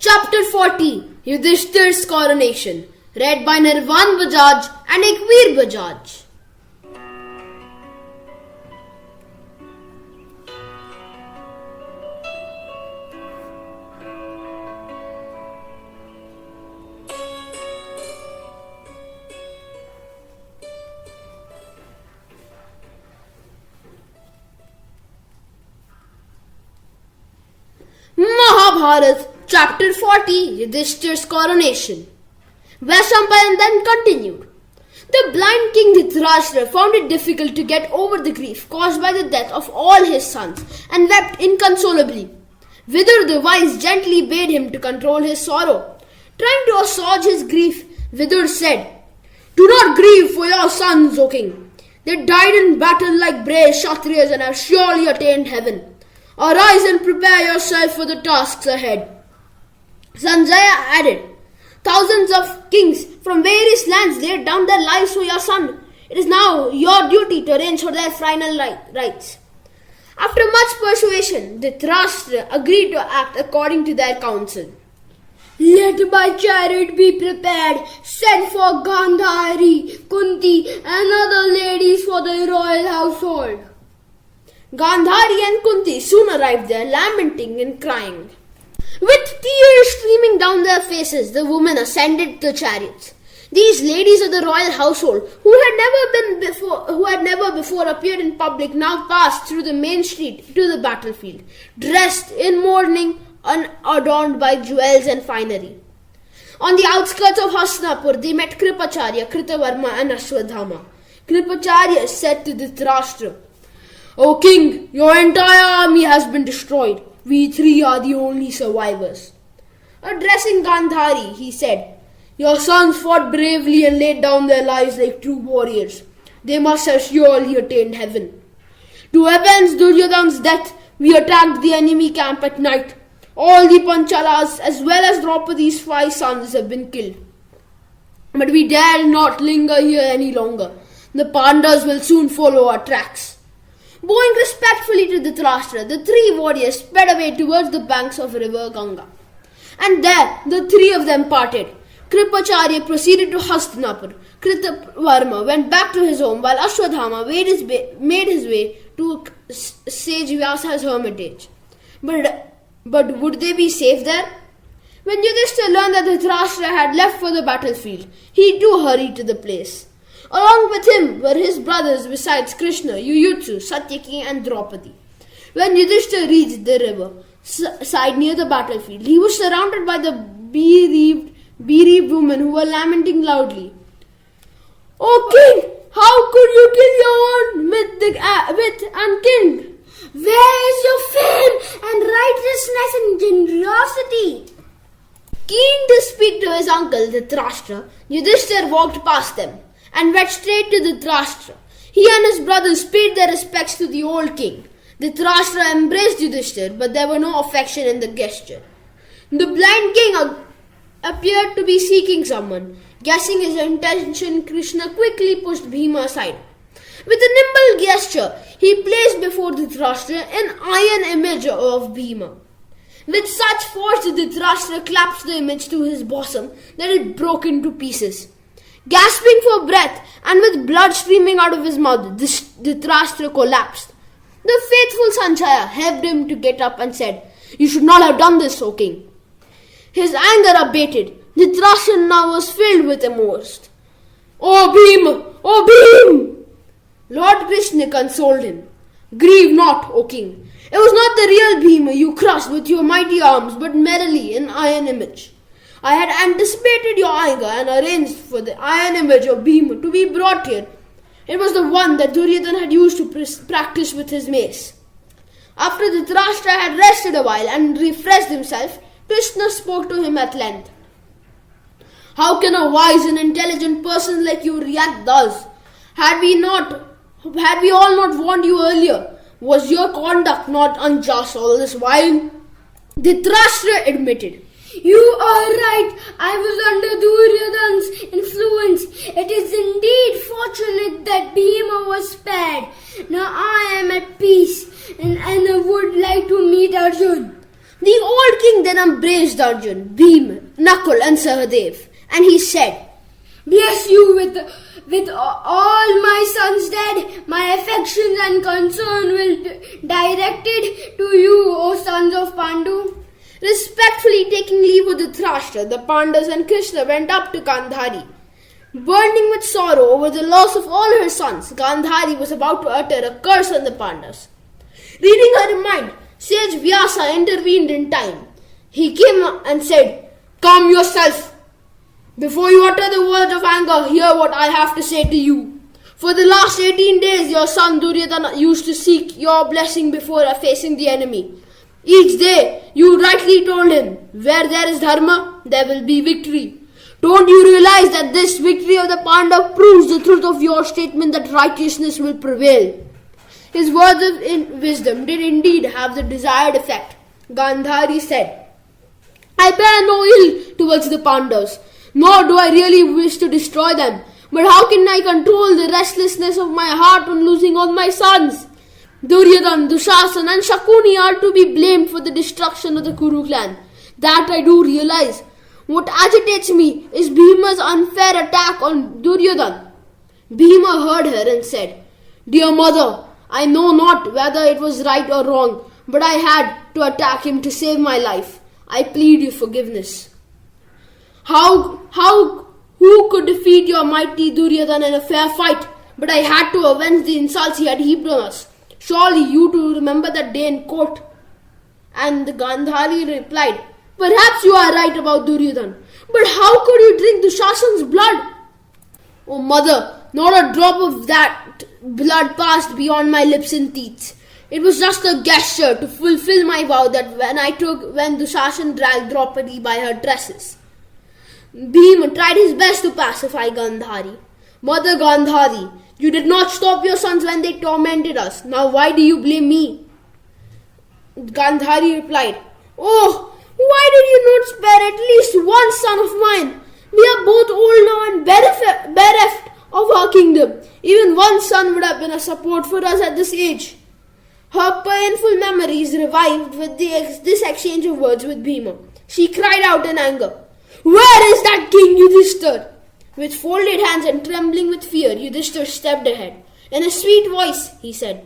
Chapter 40 Yudhishthir's Coronation. Read by Nirvan Bajaj and Ekveer Bajaj. Mahabharata, Chapter 40 Yudhishthir's Coronation. Vaishyampayan then continued. The blind king Dhritarashtra found it difficult to get over the grief caused by the death of all his sons and wept inconsolably. Vidur the wise gently bade him to control his sorrow. Trying to assuage his grief, Vidur said, "Do not grieve for your sons, O king. They died in battle like brave Kshatriyas and have surely attained heaven. Arise and prepare yourself for the tasks ahead." Sanjaya added, "Thousands of kings from various lands laid down their lives for your son. It is now your duty to arrange for their final rites." After much persuasion, Dhritarashtra agreed to act according to their counsel. "Let my chariot be prepared. Send for Gandhari, Kunti and other ladies for the royal household." Gandhari and Kunti soon arrived there, lamenting and crying. With tears streaming down their faces, the women ascended the chariots. These ladies of the royal household, who had never before appeared in public, now passed through the main street to the battlefield, dressed in mourning and adorned by jewels and finery. On the outskirts of Hastinapur, they met Kripacharya, Kritavarma and Ashwadhama. Kripacharya said to Dhritarashtra, "O king, your entire army has been destroyed. We three are the only survivors." Addressing Gandhari, he said, "Your sons fought bravely and laid down their lives like true warriors. They must have surely attained heaven. To avenge Duryodhana's death, we attacked the enemy camp at night. All the Panchalas as well as Draupadi's 5 sons have been killed. But we dare not linger here any longer. The Pandavas will soon follow our tracks." Bowing respectfully to Dhritarashtra, the 3 warriors sped away towards the banks of river Ganga. And there the 3 of them parted. Kripacharya proceeded to Hastinapur. Kritavarma went back to his home while Ashwadhama made his way to sage Vyasa's hermitage. But would they be safe there? When Yudhishthira learned that Dhritarashtra had left for the battlefield, he too hurried to the place. Along with him were his brothers besides Krishna, Yuyutsu, Satyaki and Draupadi. When Yudhishthira reached the river side near the battlefield, he was surrounded by the bereaved women who were lamenting loudly. "O king, how could you kill your own wit and king? Where is your fame and righteousness and generosity?" Keen to speak to his uncle Dhritarashtra, Yudhishthira walked past them and went straight to Dhritarashtra. He and his brothers paid their respects to the old king. Dhritarashtra embraced Yudhishthira, but there were no affection in the gesture. The blind king appeared to be seeking someone. Guessing his intention, Krishna quickly pushed Bhima aside. With a nimble gesture, he placed before Dhritarashtra an iron image of Bhima. With such force, Dhritarashtra clapped the image to his bosom that it broke into pieces. Gasping for breath and with blood streaming out of his mouth, Dhritarashtra collapsed. The faithful Sanjaya helped him to get up and said, "You should not have done this, O king." His anger abated. Dhritarashtra now was filled with remorse. "O Bhima! O Bhim!" Lord Krishna consoled him. "Grieve not, O king. It was not the real Bhima you crushed with your mighty arms, but merely an iron image. I had anticipated your anger and arranged for the iron image of Bhima to be brought here. It was the one that Duryodhana had used to practice with his mace." After Dhritarashtra had rested a while and refreshed himself, Krishna spoke to him at length. "How can a wise and intelligent person like you react thus? Had we all not warned you earlier? Was your conduct not unjust all this while?" Dhritarashtra admitted, "You are right. I was under Duryodhana's influence. It is indeed fortunate that Bhima was spared. Now I am at peace and I would like to meet Arjun." The old king then embraced Arjun, Bhim, Nakul and Sahadev, and he said, Bless you with all my sons dead. My affections and concern will be directed to you, O sons of Pandu. Respectfully taking leave of the Thrashtra, the Pandavas and Krishna went up to Gandhari. Burning with sorrow over the loss of all her sons, Gandhari was about to utter a curse on the Pandavas. Reading her mind, sage Vyasa intervened in time. He came and said, Calm yourself. Before you utter the words of anger, hear what I have to say to you. For the last 18 days, your son Duryodhana used to seek your blessing before facing the enemy. Each day, you rightly told him, where there is dharma, there will be victory. Don't you realize that this victory of the Pandava proves the truth of your statement that righteousness will prevail? His words of wisdom did indeed have the desired effect. Gandhari said, I bear no ill towards the Pandavas, nor do I really wish to destroy them. But how can I control the restlessness of my heart on losing all my sons? Duryodhana, Dushasan and Shakuni are to be blamed for the destruction of the Kuru clan. That I do realize. What agitates me is Bhima's unfair attack on Duryodhana. Bhima heard her and said, Dear mother, I know not whether it was right or wrong, but I had to attack him to save my life. I plead you forgiveness. Who could defeat your mighty Duryodhana in a fair fight? But I had to avenge the insults he had heaped on us. Surely you too remember that day in court. And the Gandhari replied, Perhaps you are right about Duryodhana, but how could you drink Dushasan's blood? Oh mother, not a drop of that blood passed beyond my lips and teeth. It was just a gesture to fulfill my vow that when Dushasan dragged Draupadi by her tresses. Bhima tried his best to pacify Gandhari. Mother Gandhari, you did not stop your sons when they tormented us. Now why do you blame me? Gandhari replied, Oh, why did you not spare at least one son of mine? We are both old now and bereft of our kingdom. Even one son would have been a support for us at this age. Her painful memories revived with this exchange of words with Bhima. She cried out in anger, Where is that King Yudhishthir? With folded hands and trembling with fear, Yudhishthir stepped ahead. In a sweet voice, he said,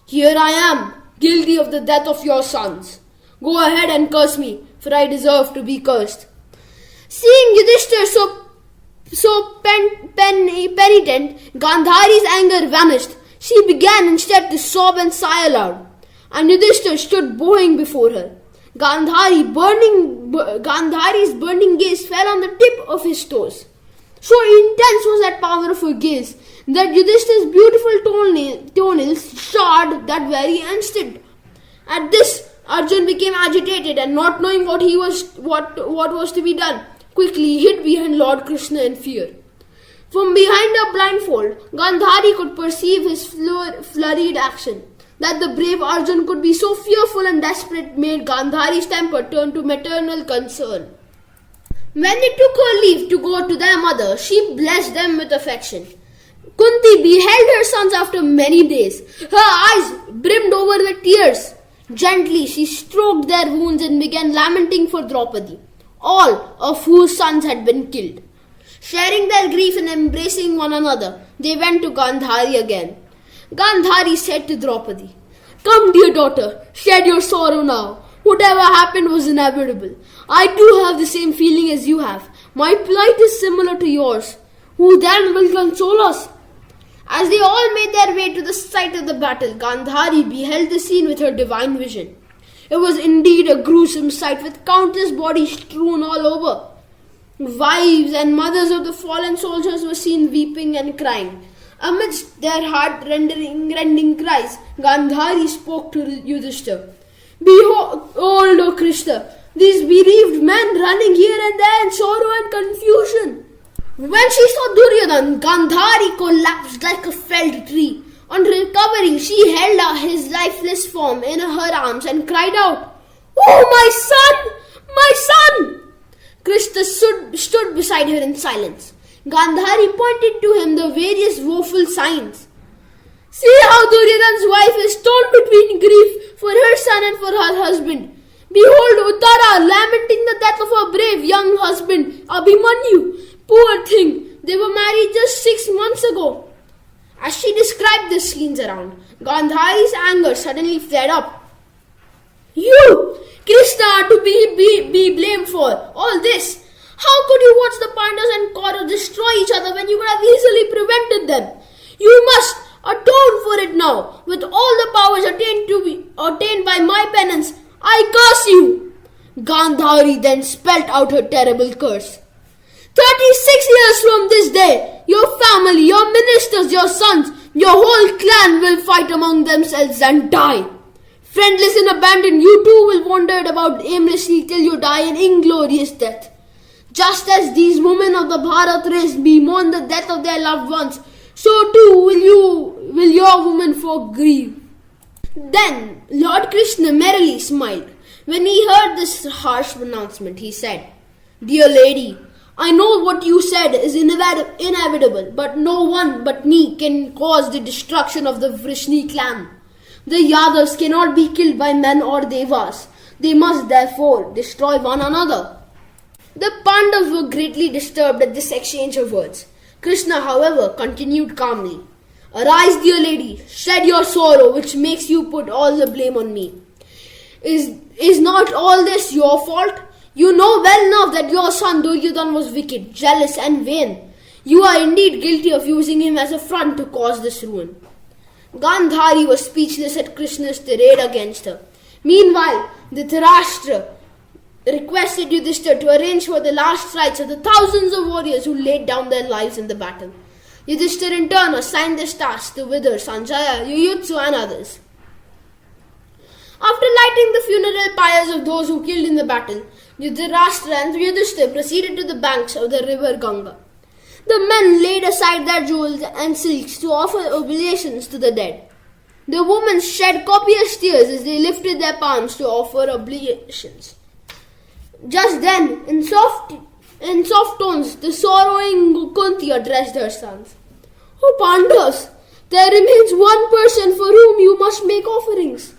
Here I am, guilty of the death of your sons. Go ahead and curse me, for I deserve to be cursed. Seeing Yudhishthir so penitent, Gandhari's anger vanished. She began instead to sob and sigh aloud, and Yudhishthir stood bowing before her. Gandhari's burning gaze fell on the tip of his toes. So intense was that power of her gaze that Yudhishthir's beautiful toenails shod that very instant. At this, Arjun became agitated and not knowing what was to be done, quickly hid behind Lord Krishna in fear. From behind a blindfold, Gandhari could perceive his flurried action. That the brave Arjun could be so fearful and desperate made Gandhari's temper turn to maternal concern. When they took her leave to go to their mother, she blessed them with affection. Kunti beheld her sons after many days. Her eyes brimmed over with tears. Gently she stroked their wounds and began lamenting for Draupadi, all of whose sons had been killed. Sharing their grief and embracing one another, they went to Gandhari again. Gandhari said to Draupadi, Come, dear daughter, shed your sorrow now. Whatever happened was inevitable. I too have the same feeling as you have. My plight is similar to yours. Who then will console us? As they all made their way to the site of the battle, Gandhari beheld the scene with her divine vision. It was indeed a gruesome sight with countless bodies strewn all over. Wives and mothers of the fallen soldiers were seen weeping and crying. Amidst their heart-rending cries, Gandhari spoke to Yudhishthir. Behold, O Krishna, these bereaved men running here and there in sorrow and confusion. When she saw Duryodhana, Gandhari collapsed like a felled tree. On recovering, she held out his lifeless form in her arms and cried out, Oh, my son! My son! Krishna stood beside her in silence. Gandhari pointed to him the various woeful signs. See how Duryodhana's wife is torn between grief for her son and for her husband. Behold Uttara lamenting the death of her brave young husband Abhimanyu. Poor thing, they were married just 6 months ago. As she described the scenes around, Gandhari's anger suddenly flared up. You, Krishna, are to be blamed for all this. How could you watch the Pandavas and Kauravas destroy each other when you could have easily prevented them? You must atone for it now. With all the powers attained by my penance, I curse you. Gandhari then spelt out her terrible curse. 36 years from this day, your family, your ministers, your sons, your whole clan will fight among themselves and die. Friendless and abandoned, you too will wander about aimlessly till you die an inglorious death. Just as these women of the Bharat race bemoan the death of their loved ones, so too will your women folk grieve. Then Lord Krishna merrily smiled. When he heard this harsh pronouncement, he said, Dear lady, I know what you said is inevitable, but no one but me can cause the destruction of the Vrishni clan. The Yadavs cannot be killed by men or devas. They must therefore destroy one another. The Pandavas were greatly disturbed at this exchange of words. Krishna, however, continued calmly. Arise, dear lady, shed your sorrow, which makes you put all the blame on me. Is not all this your fault? You know well enough that your son Duryodhana was wicked, jealous and vain. You are indeed guilty of using him as a front to cause this ruin. Gandhari was speechless at Krishna's tirade against her. Meanwhile, Dhritarashtra requested Yudhishthira to arrange for the last rites of the thousands of warriors who laid down their lives in the battle. Yudhishthira in turn assigned this task to Vidar, Sanjaya, Yuyutsu and others. After lighting the funeral pyres of those who killed in the battle, Dhritarashtra and Yudhishthira proceeded to the banks of the river Ganga. The men laid aside their jewels and silks to offer oblations to the dead. The women shed copious tears as they lifted their palms to offer oblations. Just then, in soft tones, the sorrowing Kunti addressed her sons. O Pandavas, there remains one person for whom you must make offerings.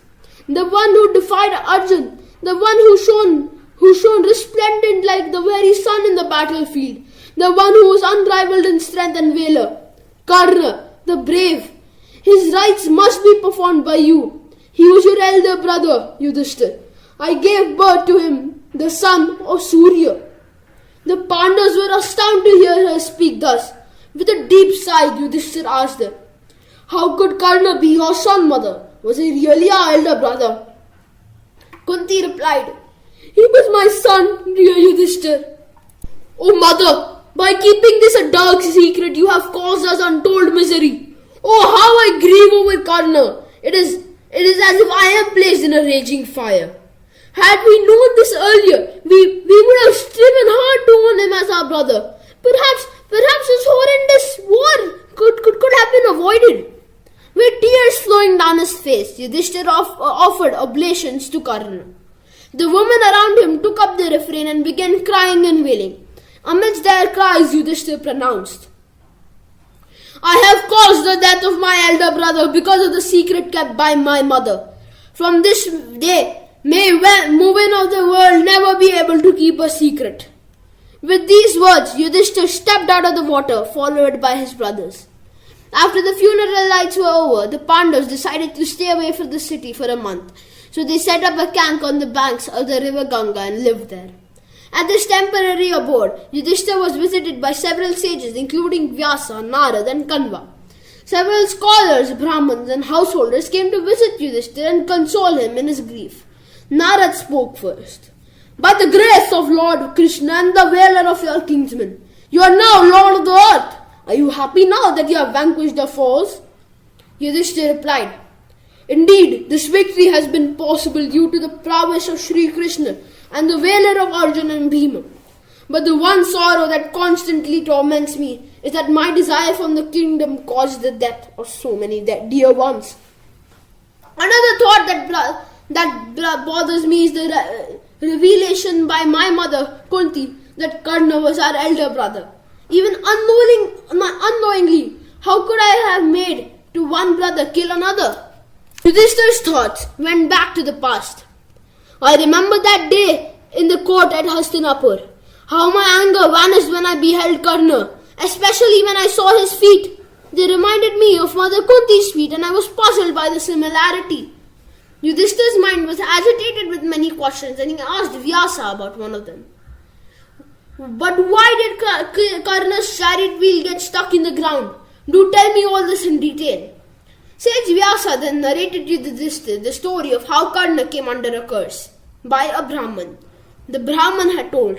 The one who defied Arjun, the one who shone resplendent like the very sun in the battlefield, the one who was unrivaled in strength and valor, Karna, the brave. His rites must be performed by you. He was your elder brother, Yudhishthira. I gave birth to him, the son of Surya. The Pandavas were astounded to hear her speak thus. With a deep sigh, Yudhishthira asked her, How could Karna be your son, mother? Was he really our elder brother? Kunti replied, He was my son, dear Yudhishthira. O mother, by keeping this a dark secret, you have caused us untold misery. Oh, how I grieve over Karna. It is as if I am placed in a raging fire. Had we known this earlier, we would have striven hard to own him as our brother. Perhaps this horrendous war could have been avoided. With tears flowing down his face, Yudhishthira offered oblations to Karna. The women around him took up the refrain and began crying and wailing. Amidst their cries, Yudhishthira pronounced, I have caused the death of my elder brother because of the secret kept by my mother. From this day, may women of the world never be able to keep a secret. With these words, Yudhishthira stepped out of the water, followed by his brothers. After the funeral rites were over, the Pandavas decided to stay away from the city for a month. So they set up a camp on the banks of the river Ganga and lived there. At this temporary abode, Yudhishthira was visited by several sages, including Vyasa, Narad and Kanva. Several scholars, Brahmins and householders came to visit Yudhishthira and console him in his grief. Narad spoke first. By the grace of Lord Krishna and the valor of your kinsmen, you are now Lord of the earth. Are you happy now that you have vanquished the foes? Yudhishthira replied, Indeed, this victory has been possible due to the prowess of Sri Krishna and the valor of Arjuna and Bhima. But the one sorrow that constantly torments me is that my desire from the kingdom caused the death of so many dear ones. Another thought that bothers me is the revelation by my mother Kunti that Karna was our elder brother. Even unknowingly, how could I have made to one brother kill another? Yudhishthira's thoughts went back to the past. I remember that day in the court at Hastinapur. How my anger vanished when I beheld Karna, especially when I saw his feet. They reminded me of Mother Kunti's feet, and I was puzzled by the similarity. Yudhishthir's mind was agitated with many questions, and he asked Vyasa about one of them. But why did Karna's chariot wheel get stuck in the ground? Do tell me all this in detail. Sage Vyasa then narrated to Yudhishthir the story of how Karna came under a curse by a Brahman. The Brahman had told,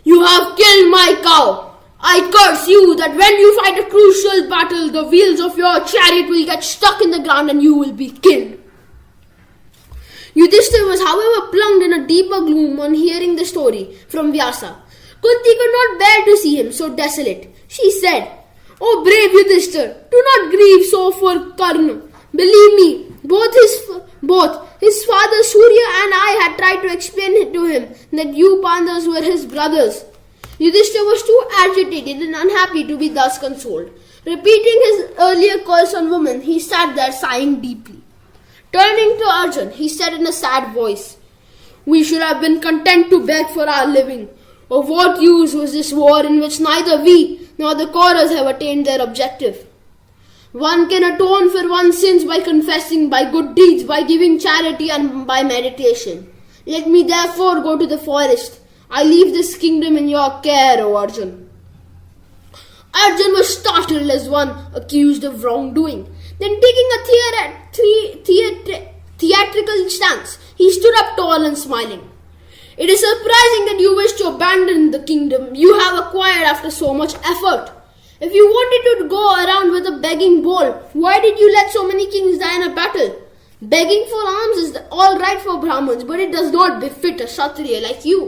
"You have killed my cow. I curse you that when you fight a crucial battle, the wheels of your chariot will get stuck in the ground and you will be killed." Yudhishthir was, however, plunged in a deeper gloom on hearing the story from Vyasa. Kunti could not bear to see him so desolate. She said, "O brave Yudhishthir, do not grieve so for Karna. Believe me, both his father Surya and I had tried to explain to him that you Pandavas were his brothers." Yudhishthir was too agitated and unhappy to be thus consoled. Repeating his earlier curse on women, he sat there sighing deeply. Turning to Arjun, he said in a sad voice, "We should have been content to beg for our living. Of what use was this war in which neither we nor the Kauravas have attained their objective? One can atone for one's sins by confessing, by good deeds, by giving charity, and by meditation. Let me therefore go to the forest. I leave this kingdom in your care, O Arjun." Arjun was startled as one accused of wrongdoing. Then taking a theatrical stance, he stood up tall and smiling. "It is surprising that you wish to abandon the kingdom you have acquired after so much effort. If you wanted to go around with a begging bowl, why did you let so many kings die in a battle? Begging for alms is all right for Brahmins, but it does not befit a Kshatriya like you.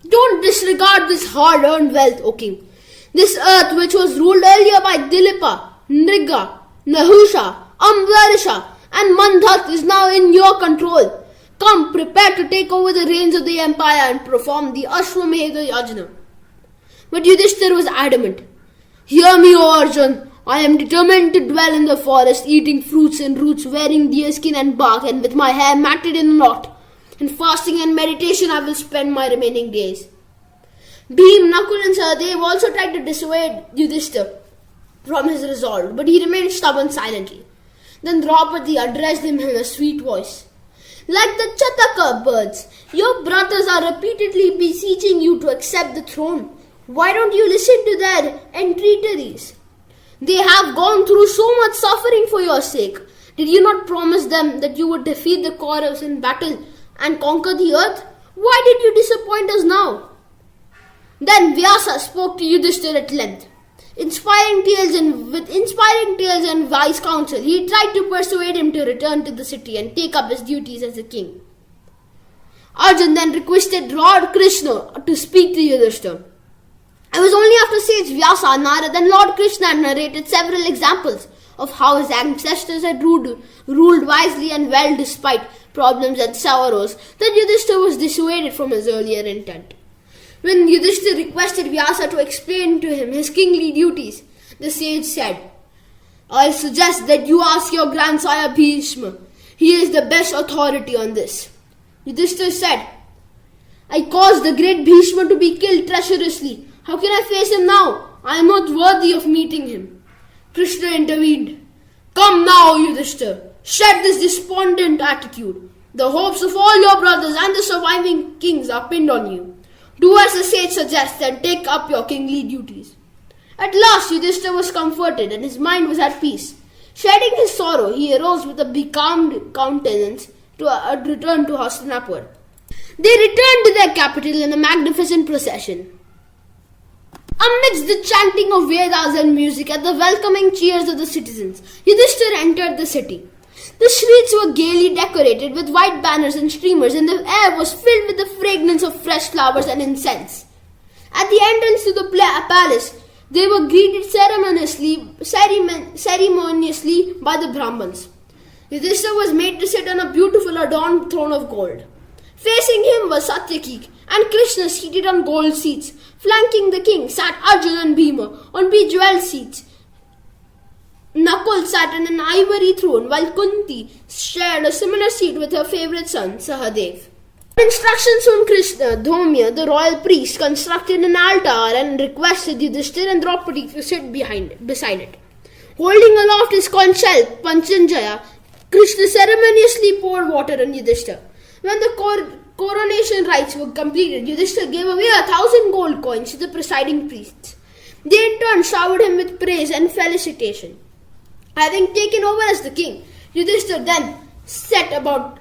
Don't disregard this hard-earned wealth, O king. This earth, which was ruled earlier by Dilipa, Nriga, Nahusha, Amvarisha, and Mandhat, is now in your control. Come, prepare to take over the reins of the empire and perform the Ashwamedha Yajna." But Yudhishthir was adamant. "Hear me, O Arjun. I am determined to dwell in the forest, eating fruits and roots, wearing deerskin and bark, and with my hair matted in a knot. In fasting and meditation I will spend my remaining days." Bhim, Nakul and Sahadev also tried to dissuade Yudhishthir from his resolve, but he remained stubborn silently. Then Draupadi addressed him in a sweet voice. "Like the Chataka birds, your brothers are repeatedly beseeching you to accept the throne. Why don't you listen to their entreaties? They have gone through so much suffering for your sake. Did you not promise them that you would defeat the Kauravas in battle and conquer the earth? Why did you disappoint us now?" Then Vyasa spoke to Yudhishthir at length. With inspiring tales and wise counsel, he tried to persuade him to return to the city and take up his duties as a king. Arjun then requested Lord Krishna to speak to Yudhishthir. It was only after sage Vyasa and Narad and Lord Krishna had narrated several examples of how his ancestors had ruled wisely and well despite problems and sorrows that Yudhishthir was dissuaded from his earlier intent. When Yudhishthir requested Vyasa to explain to him his kingly duties, the sage said, "I suggest that you ask your grandsire Bhishma. He is the best authority on this." Yudhishthir said, "I caused the great Bhishma to be killed treacherously. How can I face him now? I am not worthy of meeting him." Krishna intervened. "Come now, Yudhishthir. Shed this despondent attitude. The hopes of all your brothers and the surviving kings are pinned on you. Do as the sage suggests and take up your kingly duties." At last Yudhishthir was comforted and his mind was at peace. Shedding his sorrow, he arose with a becalmed countenance to return to Hastinapur. They returned to their capital in a magnificent procession. Amidst the chanting of Vedas and music and the welcoming cheers of the citizens, Yudhishthir entered the city. The streets were gaily decorated with white banners and streamers, and the air was filled with the fragrance of fresh flowers and incense. At the entrance to the palace, they were greeted ceremoniously by the Brahmins. Yudhishthir was made to sit on a beautiful adorned throne of gold. Facing him was Satyaki and Krishna seated on gold seats. Flanking the king sat Arjuna and Bhima on bejeweled seats. Nakul sat in an ivory throne while Kunti shared a similar seat with her favorite son, Sahadev. On instructions from Krishna, Dhaumya, the royal priest, constructed an altar and requested Yudhishthira and Draupadi to sit beside it. Holding aloft his conch shell, Panchanjaya, Krishna ceremoniously poured water on Yudhishthira. When the coronation rites were completed, Yudhishthira gave away 1,000 gold coins to the presiding priests. They in turn showered him with praise and felicitation. Having taken over as the king, Yudhishthira then set about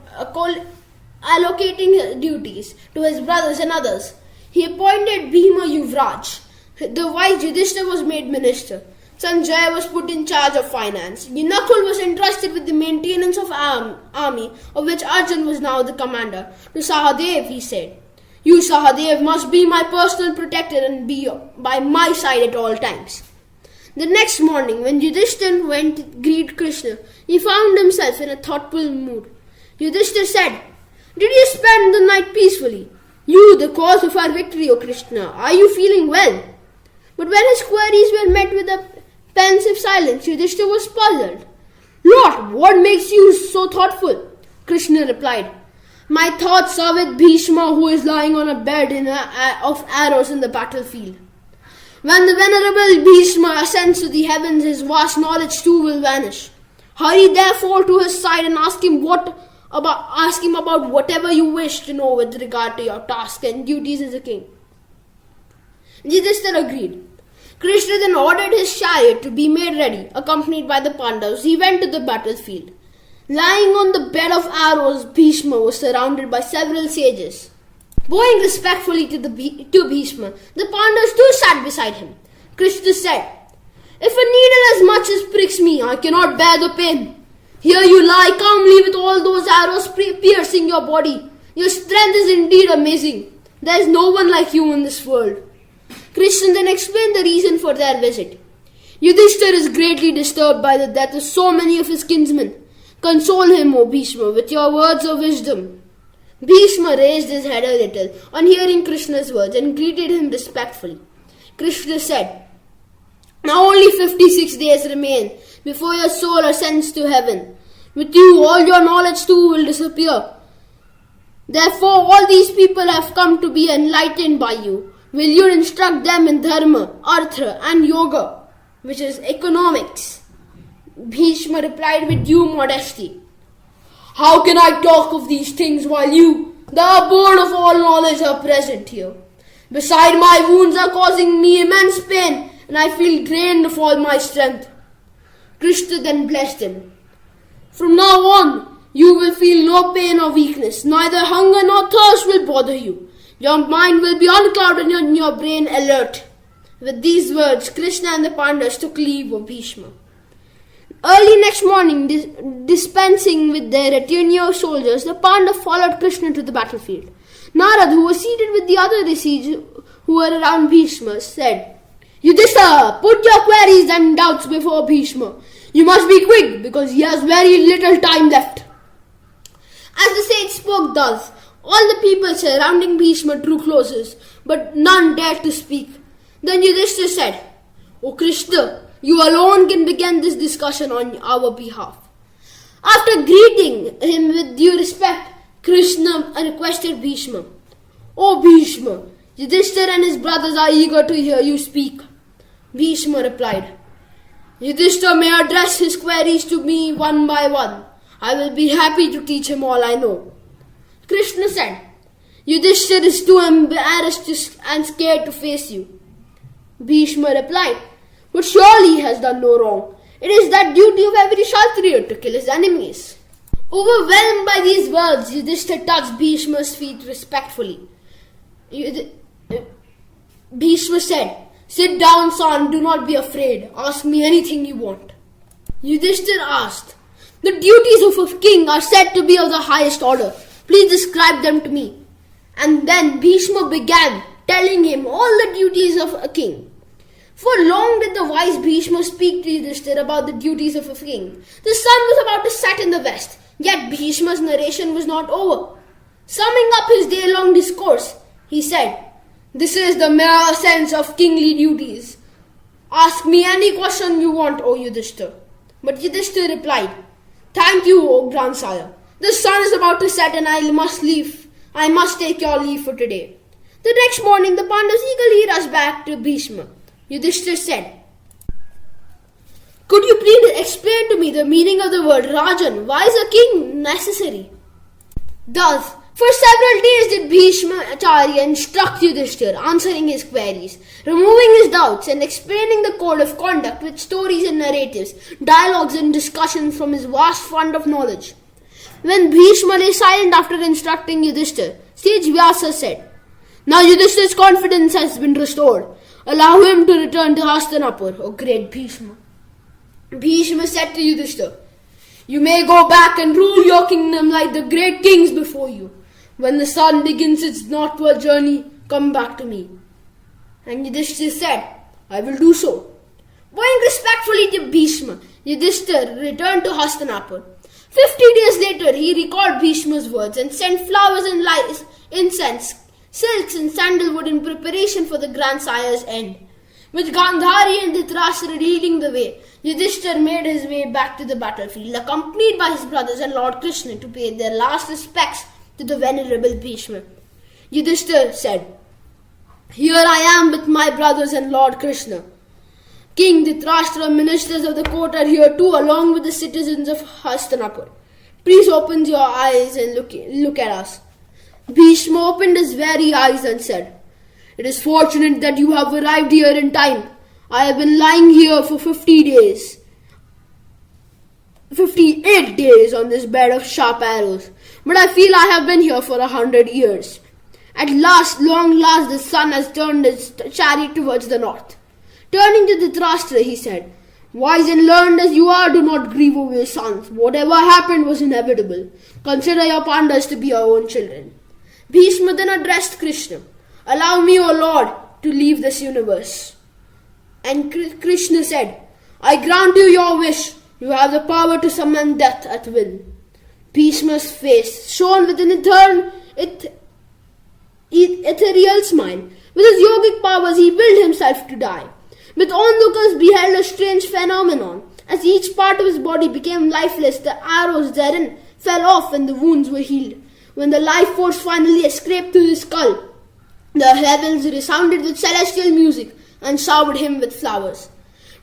allocating duties to his brothers and others. He appointed Bhima Yuvraj. The wise Yudhishthira was made minister. Sanjaya was put in charge of finance. Nakul was entrusted with the maintenance of army, of which Arjun was now the commander. To Sahadev he said, "You, Sahadev, must be my personal protector and be by my side at all times." The next morning, when Yudhishthira went to greet Krishna, he found himself in a thoughtful mood. Yudhishthira said, "Did you spend the night peacefully? You, the cause of our victory, O Krishna, are you feeling well?" But when his queries were met with a pensive silence, Yudhishthira was puzzled. "Lord, what makes you so thoughtful?" Krishna replied, "My thoughts are with Bhishma, who is lying on a bed of arrows in the battlefield. When the venerable Bhishma ascends to the heavens, his vast knowledge too will vanish. Hurry therefore to his side and ask him about whatever you wish to know with regard to your task and duties as a king." Yudhishthira agreed. Krishna then ordered his chariot to be made ready. Accompanied by the Pandavas, he went to the battlefield. Lying on the bed of arrows, Bhishma was surrounded by several sages. Bowing respectfully to Bhishma, the Pandavas too sat beside him. Krishna said, "If a needle as much as pricks me, I cannot bear the pain. Here you lie calmly with all those arrows piercing your body. Your strength is indeed amazing. There is no one like you in this world." Krishna then explained the reason for their visit. "Yudhishthira is greatly disturbed by the death of so many of his kinsmen. Console him, O Bhishma, with your words of wisdom." Bhishma raised his head a little on hearing Krishna's words and greeted him respectfully. Krishna said, "Now only 56 days remain before your soul ascends to heaven. With you, all your knowledge too will disappear. Therefore, all these people have come to be enlightened by you. Will you instruct them in dharma, artha, and yoga, which is economics?" Bhishma replied with due modesty, "How can I talk of these things while you, the abode of all knowledge, are present here? Besides, my wounds are causing me immense pain, and I feel drained of all my strength." Krishna then blessed him. "From now on, you will feel no pain or weakness. Neither hunger nor thirst will bother you. Your mind will be unclouded and your brain alert." With these words, Krishna and the Pandavas took leave of Bhishma. Early next morning, dispensing with their retinue of soldiers, the Pandavas followed Krishna to the battlefield. Narad, who was seated with the other rishis who were around Bhishma, said, "Yudhishthira, put your queries and doubts before Bhishma. You must be quick, because he has very little time left." As the sage spoke thus, all the people surrounding Bhishma drew closer, but none dared to speak. Then Yudhishthira said, "O Krishna, you alone can begin this discussion on our behalf." After greeting him with due respect, Krishna requested Bhishma, "O Bhishma, Yudhishthira and his brothers are eager to hear you speak." Bhishma replied, "Yudhishthira may address his queries to me one by one. I will be happy to teach him all I know." Krishna said, "Yudhishthira is too embarrassed and scared to face you." Bhishma replied, "But surely he has done no wrong. It is the duty of every Kshatriya to kill his enemies." Overwhelmed by these words, Yudhishthira touched Bhishma's feet respectfully. Bhishma said, "Sit down, son, do not be afraid. Ask me anything you want." Yudhishthira asked, "The duties of a king are said to be of the highest order. Please describe them to me." And then Bhishma began telling him all the duties of a king. For long did the wise Bhishma speak to Yudhishthira about the duties of a king. The sun was about to set in the west, yet Bhishma's narration was not over. Summing up his day-long discourse, he said, "This is the mere sense of kingly duties. Ask me any question you want, O Yudhishthira." But Yudhishthira replied, "Thank you, O grandsire. The sun is about to set and I must leave. I must take your leave for today." The next morning, the Pandavas eagerly rushed back to Bhishma. Yudhishthira said, "Could you please explain to me the meaning of the word Rajan? Why is a king necessary?" Thus, for several days did Bhishma Acharya instruct Yudhishthira, answering his queries, removing his doubts, and explaining the code of conduct with stories and narratives, dialogues and discussions from his vast fund of knowledge. When Bhishma lay silent after instructing Yudhishthira, sage Vyasa said, "Now Yudhishthira's confidence has been restored. Allow him to return to Hastinapur, O great Bhishma." Bhishma said to Yudhishthira, "You may go back and rule your kingdom like the great kings before you. When the sun begins its northward journey, come back to me." And Yudhishthira said, "I will do so." Bowing respectfully to Bhishma, Yudhishthira returned to Hastinapur. 50 days later, he recalled Bhishma's words and sent flowers and incense, silks and sandalwood in preparation for the grandsire's end. With Gandhari and Dhritarashtra leading the way, Yudhishthira made his way back to the battlefield, accompanied by his brothers and Lord Krishna to pay their last respects to the venerable Bhishma. Yudhishthira said, "Here I am with my brothers and Lord Krishna. King Dhritarashtra, ministers of the court are here too, along with the citizens of Hastinapur. Please open your eyes and look at us." Bhishma opened his very eyes and said, "It is fortunate that you have arrived here in time. I have been lying here for 58 days on this bed of sharp arrows, but I feel I have been here for 100 years. At last, long last, the sun has turned its chariot towards the north." Turning to Dhritarashtra, he said, "Wise and learned as you are, do not grieve over your sons. Whatever happened was inevitable. Consider your Pandavas to be your own children." Bhishma then addressed Krishna, "Allow me, O Lord, to leave this universe." And Krishna said, "I grant you your wish. You have the power to summon death at will." Bhishma's face shone with an ethereal smile. With his yogic powers, he willed himself to die. But onlookers beheld a strange phenomenon. As each part of his body became lifeless, the arrows therein fell off and the wounds were healed. When the life force finally escaped through his skull, the heavens resounded with celestial music and showered him with flowers.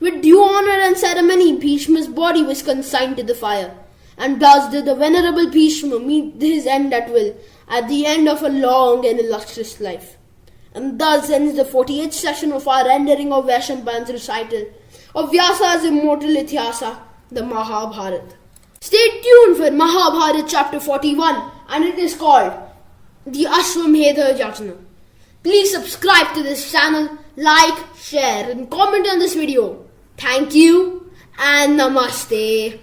With due honor and ceremony, Bhishma's body was consigned to the fire. And thus did the venerable Bhishma meet his end at will, at the end of a long and illustrious life. And thus ends the 48th session of our rendering of Vaishnavan's recital of Vyasa's immortal Ityasa, the Mahabharata. Stay tuned for Mahabharata chapter 41, and it is called the Ashwamedha Yajna. Please subscribe to this channel, like, share and comment on this video. Thank you and Namaste.